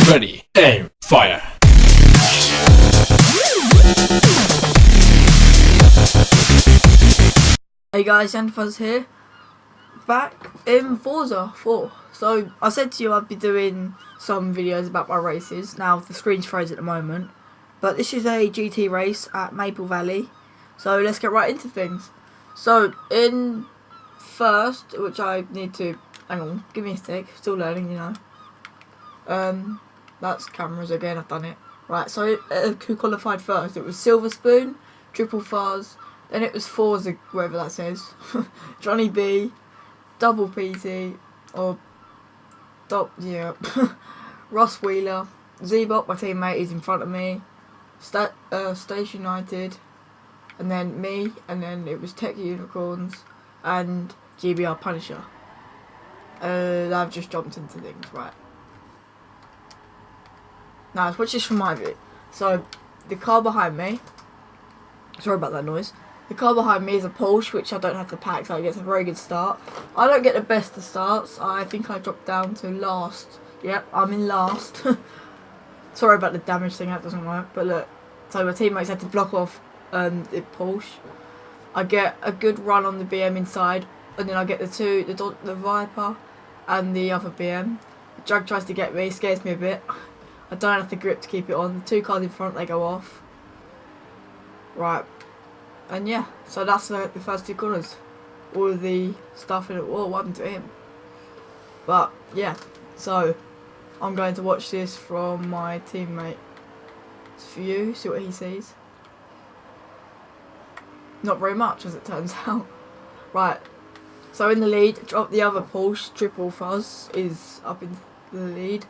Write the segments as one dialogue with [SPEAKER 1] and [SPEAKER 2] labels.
[SPEAKER 1] Ready, aim, fire.
[SPEAKER 2] Hey guys, Fuzz here, back in Forza 4. So I said to you I'd be doing some videos about my races. Now the screen's frozen at the moment, but this is a GT race at Maple Valley. So let's get right into things. So in first, which I need to, hang on, give me a sec, still learning, you know. That's cameras again, I've done it. Right, so who qualified first? It was Silver Spoon, Triple Fuzz, then it was Forza, whatever that says, Johnny B, Double PT, or Ross Wheeler, Z-Bot, my teammate, is in front of me, Station United, and then me, and then it was Tech Unicorns, and GBR Punisher. I've just jumped into things, right. Now, let's watch this from my view. So, the car behind me, sorry about that noise, the car behind me is a Porsche, which I don't have to pack, so it gets a very good start. I don't get the best of starts. I think I dropped down to last. Yep, I'm in last. Sorry about the damage thing, that doesn't work. But look, so my teammates had to block off the Porsche. I get a good run on the BM inside, and then I get the Viper and the other BM. The Jag tries to get me, scares me a bit. I don't have the grip to keep it on. The two cars in front, they go off. Right. And yeah, so that's the first two corners. All of the stuff in it. Whoa, what happened to him? But yeah, so I'm going to watch this from my teammate's view, see what he sees. Not very much, as it turns out. Right, so in the lead, the other Porsche, Triple Fuzz, is up in the lead.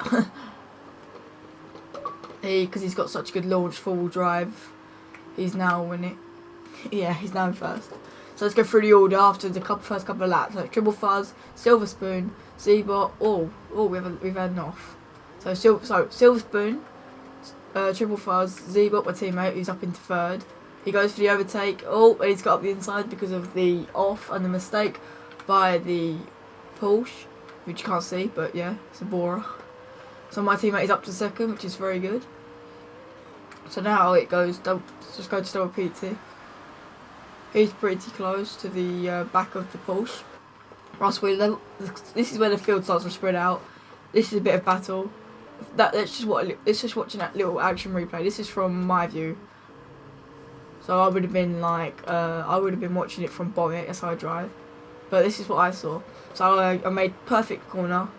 [SPEAKER 2] Because he's got such a good launch, four-wheel drive, he's now winning. Yeah, he's now in first. So let's go through the order after the first couple of laps. So Triple Fuzz, Silver Spoon, Z-Bot. We've had an off. So Silver Spoon, Triple Fuzz, Z-Bot, my teammate, who's up into third. He goes for the overtake. And he's got up the inside because of the off and the mistake by the Porsche, which you can't see, but yeah, it's a borer. So my teammate is up to second, which is very good. So now it goes, just go to Double PT. He's pretty close to the back of the Porsche. Ross Wheeler, this is where the field starts to spread out. This is a bit of battle. Let's just watching that little action replay. This is from my view. So I would have been like, watching it from Bonnet, that's how I drive. But this is what I saw. So I made perfect corner.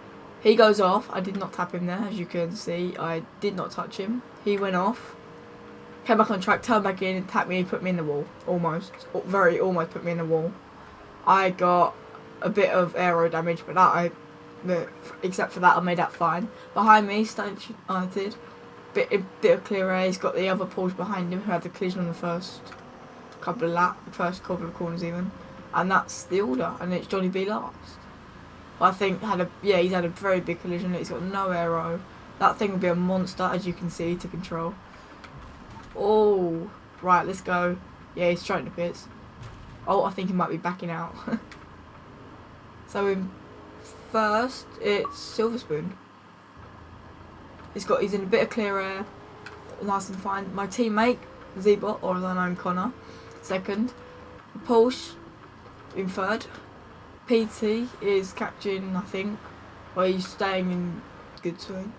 [SPEAKER 2] He goes off. I did not tap him there, as you can see. I did not touch him. He went off. Came back on track, turned back in, and tapped me and put me in the wall. Almost put me in the wall. I got a bit of aero damage, but except for that, I made that fine. Behind me, Station United. A bit of clear air. He's got the other Porsche behind him who had the collision on the first couple of corners even. And that's the order. And it's Johnny B last. I think he's had a very big collision. He's got no aero. That thing will be a monster, as you can see, to control. Oh, right, let's go. Yeah, he's straight in the pits. Oh, I think he might be backing out. So in first, it's Silver Spoon. He's in a bit of clear air, nice and fine. My teammate, Z-Bot, or as I know him, Connor, second. Porsche in third. PT is catching, I think. Well, he's staying in good swing.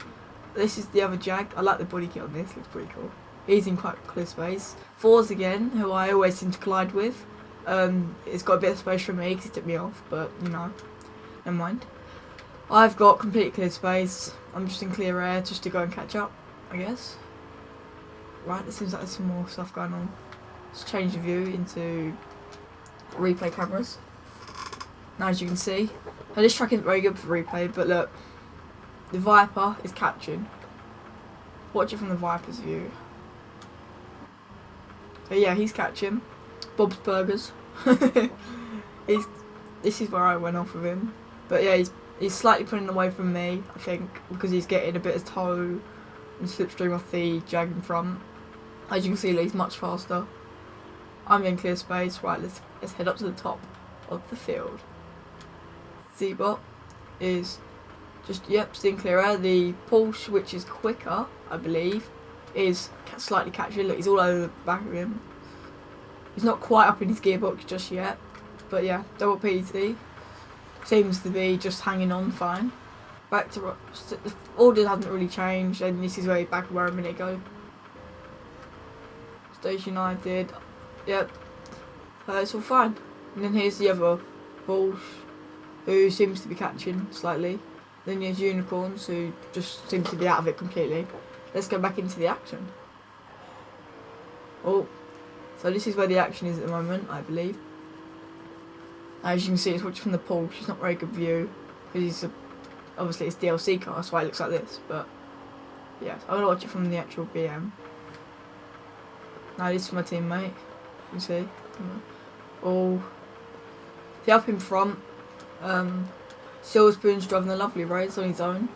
[SPEAKER 2] This is the other Jag. I like the body kit on this, looks pretty cool. He's in quite clear space. Forz again, who I always seem to collide with. It's got a bit of space for me because he took me off, but you know, never mind. I've got complete clear space. I'm just in clear air just to go and catch up, I guess. Right, it seems like there's some more stuff going on. Let's change the view into replay cameras. Now, as you can see, now this track isn't very good for replay, but look, the Viper is catching. Watch it from the Viper's view. So yeah, he's catching. Bob's Burgers. This is where I went off with him. But yeah, he's slightly pulling away from me, I think, because he's getting a bit of toe and slipstream off the Jag in front. As you can see, he's much faster. I'm in clear space. Right, let's head up to the top of the field. Z-Bot is just, yep, steering clearer. The Porsche, which is quicker, I believe, is slightly catching. Look, he's all over the back of him. He's not quite up in his gearbox just yet. But yeah, double PT. Seems to be just hanging on fine. Back to the order hasn't really changed, and this is back where a minute ago. Station United. Yep. It's all fine. And then here's the other Porsche, who seems to be catching slightly. Then there's Unicorns, who just seems to be out of it completely. Let's go back into the action. Oh, so this is where the action is at the moment, I believe. As you can see, it's watching from the Porsche. It's not a very good view because obviously it's DLC car, that's why it looks like this. But yeah, so I'm gonna watch it from the actual BM. Now this is my teammate. You can see. Oh, the up in front. Silver Spoon's driving a lovely race on his own.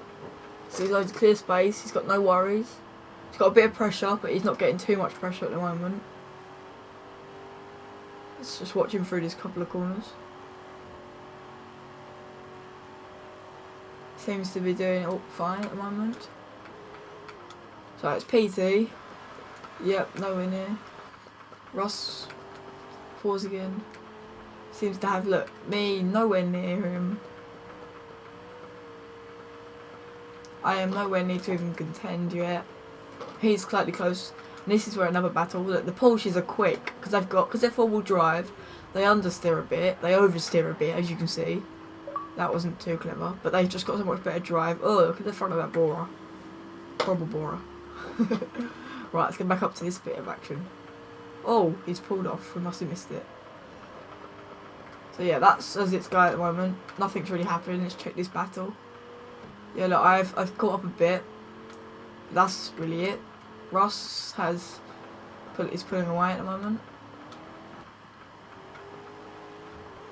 [SPEAKER 2] So he's loads of clear space. He's got no worries. He's got a bit of pressure, but he's not getting too much pressure at the moment. Let's just watch him through this couple of corners. Seems to be doing it all fine at the moment. So it's PT. Yep, nowhere near. Russ. Fuzz again. Seems to have, look, me nowhere near him. I am nowhere near to even contend yet. He's slightly close. And this is where another battle. Look, the Porsches are quick because they're four-wheel drive. They understeer a bit. They oversteer a bit, as you can see. That wasn't too clever, but they've just got so much better drive. Oh, look at the front of that borer. Horrible borer. Right, let's get back up to this bit of action. Oh, he's pulled off. We must have missed it. So yeah, that's as it's going at the moment. Nothing's really happening. Let's check this battle. Yeah, look, I've caught up a bit. That's really it. Russ is pulling away at the moment.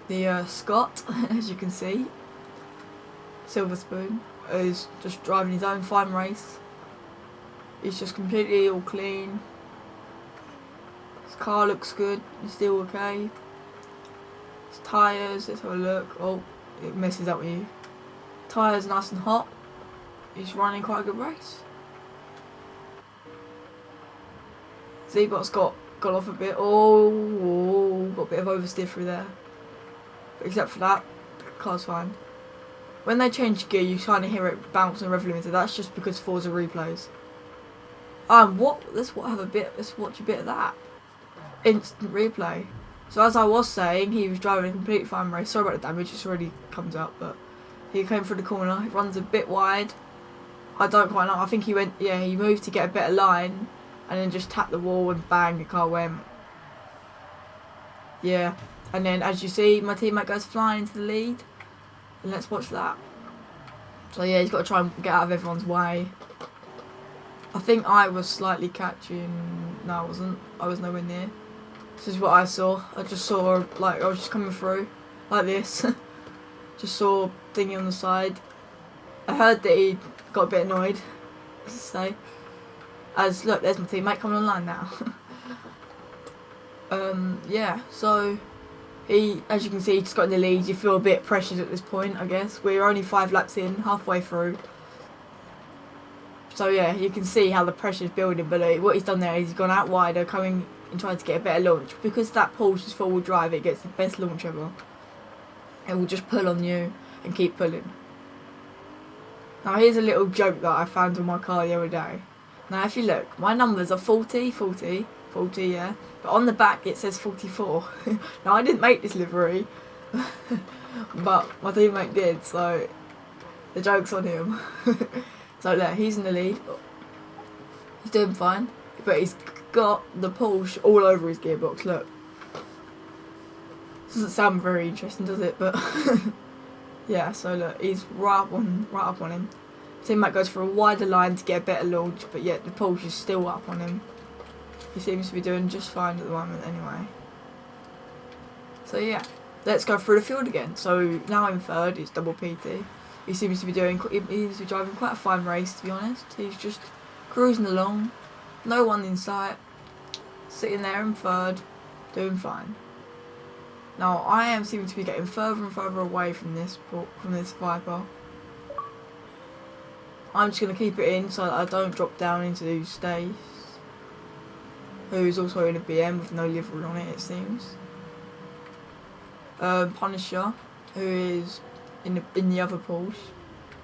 [SPEAKER 2] The Scott, as you can see, Silver Spoon, is just driving his own fine race. He's just completely all clean. His car looks good. He's still okay. His tyres, let's have a look. Oh, it messes up with you. Tyres nice and hot. He's running quite a good race. Z-Bot's got off a bit. Oh, got a bit of oversteer through there. But except for that, the car's fine. When they change gear, you kind of hear it bounce and rev limited. That's just because Forza replays. Let's watch a bit of that. Instant replay. So as I was saying, he was driving a complete fine race. Sorry about the damage, it's already comes out, but he came through the corner. He runs a bit wide. I don't quite know. I think he moved to get a better line, and then just tapped the wall and bang, the car went. Yeah, and then as you see, my teammate goes flying into the lead, and let's watch that. So yeah, he's got to try and get out of everyone's way. I think I was slightly catching. No, I wasn't. I was nowhere near. This is what I saw. I just saw, like, I was just coming through like this. Just saw thingy on the side. I heard that he got a bit annoyed, let's say. As, look, there's my teammate coming online now. Yeah, so he, as you can see, just got in the lead. You feel a bit pressured at this point, I guess. We're only 5 laps in, halfway through. So yeah, you can see how the pressure's building, but what he's done there is he's gone out wider, coming and trying to get a better launch. Because that Porsche is four-wheel drive, it gets the best launch ever. It will just pull on you and keep pulling. Now here's a little joke that I found on my car the other day. Now if you look, my numbers are 40, yeah. But on the back it says 44. Now I didn't make this livery, but my teammate did, so the joke's on him. So look, he's in the lead. He's doing fine, but he's got the Porsche all over his gearbox, look. Doesn't sound very interesting, does it? But yeah, so look, he's right up on him. Teammate goes for a wider line to get a better launch, but yet the Porsche is still up on him. He seems to be doing just fine at the moment anyway. So yeah, let's go through the field again. So now I'm third, it's double PT. He seems to be driving quite a fine race, to be honest. He's just cruising along, no one in sight, sitting there in third, doing fine. Now I am seeming to be getting further and further away from this Viper. I'm just going to keep it in so that I don't drop down into Stace, who's also in a BM with no livery on it seems. Punisher, who is in the other Porsche,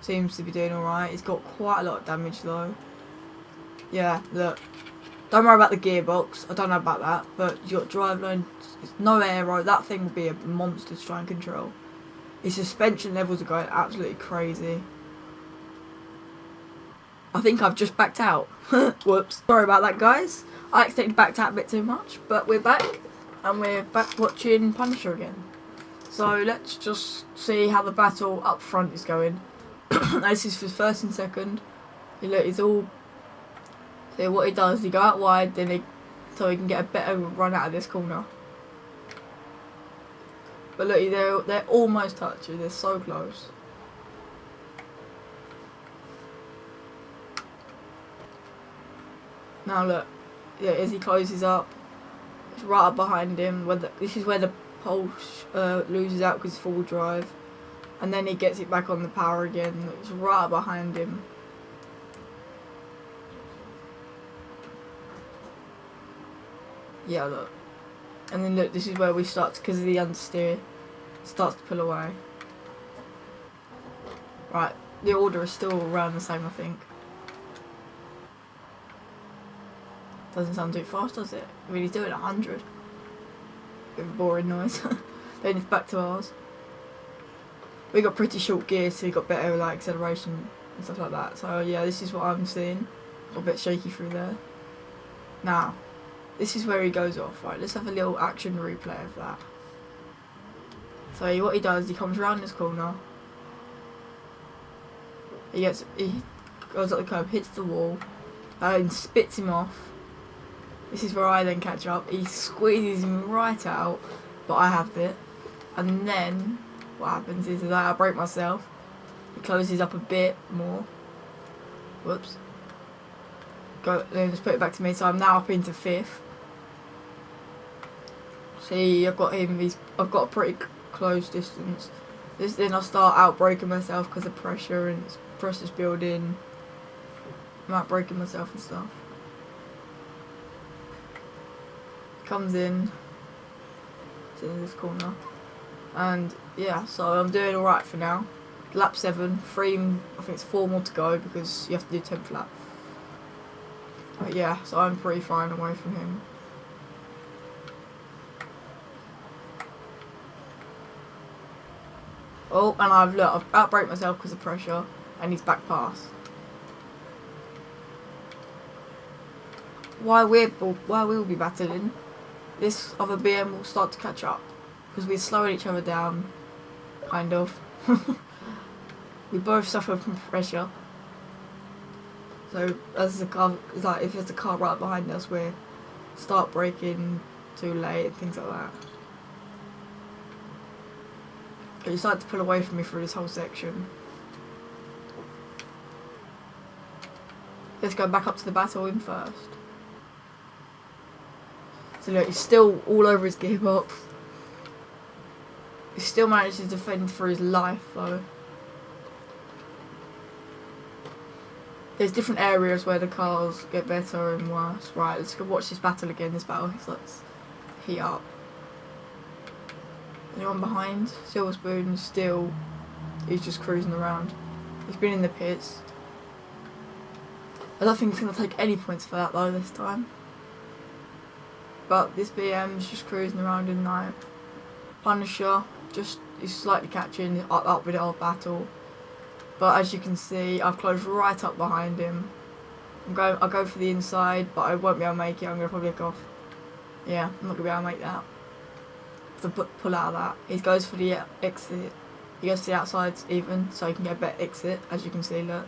[SPEAKER 2] seems to be doing alright. He's got quite a lot of damage though. Yeah, look. Don't worry about the gearbox, I don't know about that, but you got driveline, no aero, that thing will be a monster to try and control. His suspension levels are going absolutely crazy. I think I've just backed out. Whoops. Sorry about that, guys. I accidentally backed out a bit too much, but we're back, and we're back watching Punisher again. So let's just see how the battle up front is going. This is for first and second. Look, he's all... So what he does, he go out wide, then so he can get a better run out of this corner. But look, they're almost touching. They're so close. Now look, yeah, as he closes up, it's right up behind him. This is where the Porsche loses out because it's full drive, and then he gets it back on the power again. It's right up behind him. Yeah, look. And then look, this is where we start, because of the understeer, starts to pull away. Right, the order is still around the same, I think. Doesn't sound too fast, does it? I mean, he's doing 100. Bit of a boring noise. Then it's back to ours. We got pretty short gears, so we got better like acceleration and stuff like that. So yeah, this is what I'm seeing. A bit shaky through there. Now, this is where he goes off. Right, let's have a little action replay of that. So what he does, he comes around this corner. He goes up the curb, hits the wall, and spits him off. This is where I then catch up. He squeezes him right out, but I have it. And then what happens is that I break myself. He closes up a bit more. Whoops. Then just put it back to me. So I'm now up into 5th. See, I've got him. I've got a pretty close distance. Then I start out braking myself because of pressure, and pressure's building. I'm out braking myself and stuff. Comes in to this corner, and yeah, so I'm doing alright for now. Lap 7, I think it's 4 more to go because you have to do 10th lap. But yeah, so I'm pretty far away from him. Oh, and I've outbraked myself because of pressure, and he's back past. While we'll be battling, this other BM will start to catch up because we're slowing each other down, kind of. We both suffer from pressure. So as the car, like if there's a car right behind us, we start braking too late and things like that. He started to pull away from me through this whole section. Let's go back up to the battle in first. So look, he's still all over his gearbox. He still manages to defend for his life though. There's different areas where the cars get better and worse. Right, let's go watch this battle again. This battle, let's heat up. Anyone behind? Silver Spoon still, he's just cruising around. He's been in the pits. I don't think he's going to take any points for that though this time. But this BM's just cruising around in night. Punisher, he's slightly catching up with our battle. But as you can see, I've closed right up behind him. I'll go for the inside, but I won't be able to make it. I'm going to probably go off. Yeah, I'm not going to be able to make that. To pull out of that. He goes for the exit. He goes to the outsides even, so he can get a better exit, as you can see, look.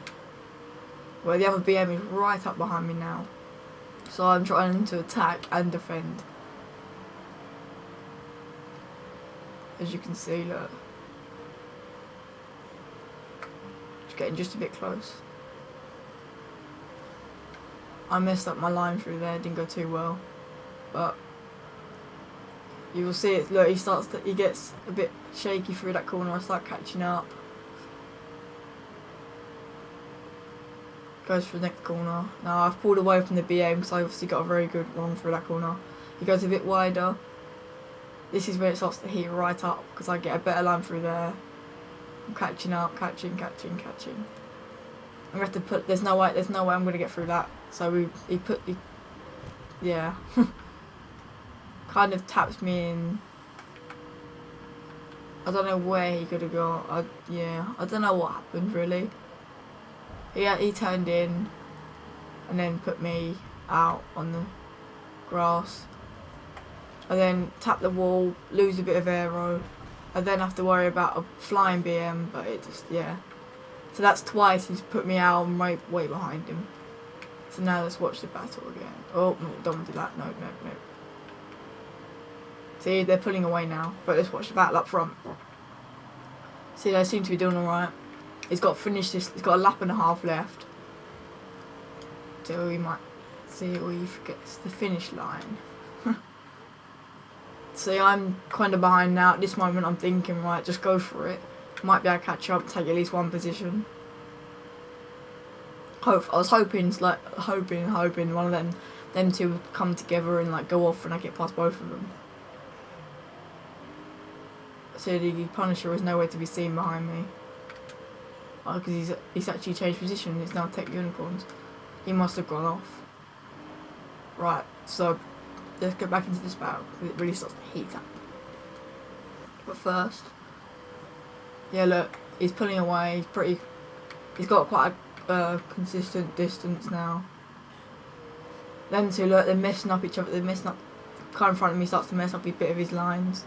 [SPEAKER 2] Where the other BM is right up behind me now. So I'm trying to attack and defend. As you can see, look. It's getting just a bit close. I messed up my line through there, didn't go too well. But you will see it, look, he gets a bit shaky through that corner. I start catching up. Goes for the next corner. Now I've pulled away from the BM because I obviously got a very good run through that corner. He goes a bit wider. This is where it starts to heat right up because I get a better line through there. I'm catching up, catching. I'm gonna have to put. There's no way I'm gonna get through that. So yeah, kind of taps me in. I don't know where he could have gone. I don't know what happened really. He turned in and then put me out on the grass. I then tap the wall, lose a bit of aero. I then have to worry about a flying BM, but it just, yeah. So that's twice he's put me out and way behind him. So now let's watch the battle again. Oh, no, don't want to do that. No. See, they're pulling away now, but let's watch the battle up front. See, they seem to be doing alright. He's got to finish this, he's got a lap and a half left. So we might see or he forgets the finish line. See, I'm kind of behind now. At this moment I'm thinking, right, just go for it. Might be able to catch up, take at least one position. I was hoping one of them two would come together and like go off and I get past both of them. So the Punisher is nowhere to be seen behind me. Because he's actually changed position. It's now Tech Unicorns. He must have gone off. Right, so let's go back into this battle because it really starts to heat up. But first, yeah, look, he's pulling away. He's got quite a consistent distance now. Them two, look, they're messing up each other. They're messing up. The car in front of me starts to mess up a bit of his lines.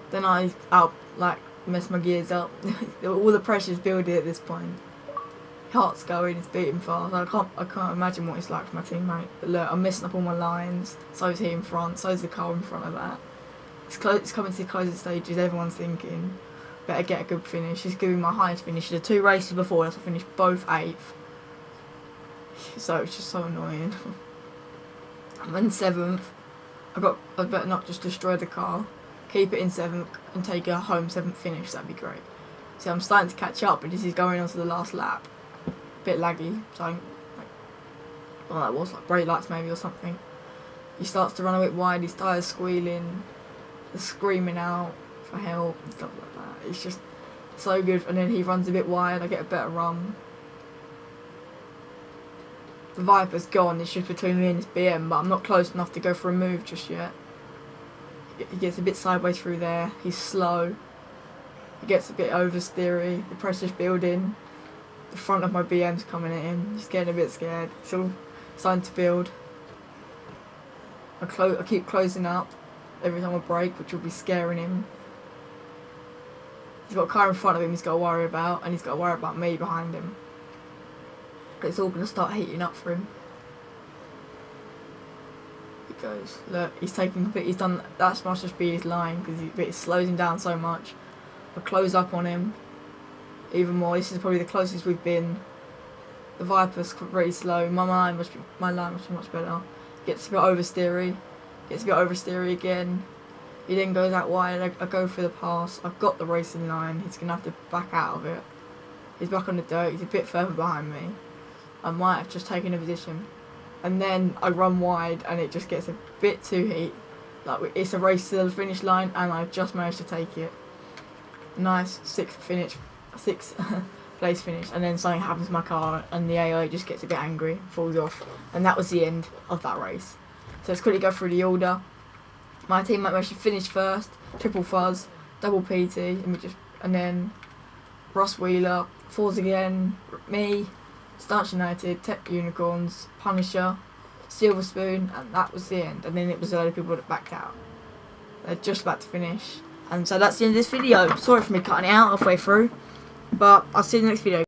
[SPEAKER 2] Then I mess my gears up. All the pressure's building at this point. Heart's going, it's beating fast. I can't imagine what it's like for my teammate. But look, I'm messing up all my lines. So is he in front. So is the car in front of that. It's coming to the closing stages. Everyone's thinking, better get a good finish. It's giving my highest finish. The 2 races before this, I finished both 8th. So it's just so annoying. I'm in 7th. I better not just destroy the car. Keep it in 7th and take a home 7th finish. That'd be great. See, I'm starting to catch up, but this is going on to the last lap. Bit laggy, so that was like brake lights maybe or something. He starts to run a bit wide. His tyres squealing, screaming out for help and stuff like that. It's just so good. And then he runs a bit wide. I get a better run. The Viper's gone. It's just between me and his BM, but I'm not close enough to go for a move just yet. He gets a bit sideways through there. He's slow. He gets a bit oversteery. The pressure's building. The front of my BM's coming at him. He's getting a bit scared. It's all starting to build. I keep closing up every time I brake, which will be scaring him. He's got a car in front of him he's got to worry about, and he's got to worry about me behind him. It's all going to start heating up for him. It goes. Look, he's done that much to speed his line because it slows him down so much. I close up on him even more. This is probably the closest we've been. The Viper's pretty slow. My line must be much better. Gets a bit oversteery. Again. He then goes out wide. I go for the pass. I've got the racing line. He's gonna have to back out of it. He's back on the dirt. He's a bit further behind me. I might have just taken a position. And then I run wide and it just gets a bit too heat. Like, it's a race to the finish line and I've just managed to take it. Nice 6th place finish, and then something happens to my car and the AI just gets a bit angry, falls off, and that was the end of that race. So let's quickly go through the order. My teammate actually finished first, triple Fuzz, double PT, and then Ross Wheeler, Fuzz again, me, Starch United, Tech Unicorns, Punisher, Silver Spoon, and that was the end. And then it was a load of people that backed out. They're just about to finish. And so that's the end of this video. Sorry for me cutting it out halfway through, but I'll see you in the next video.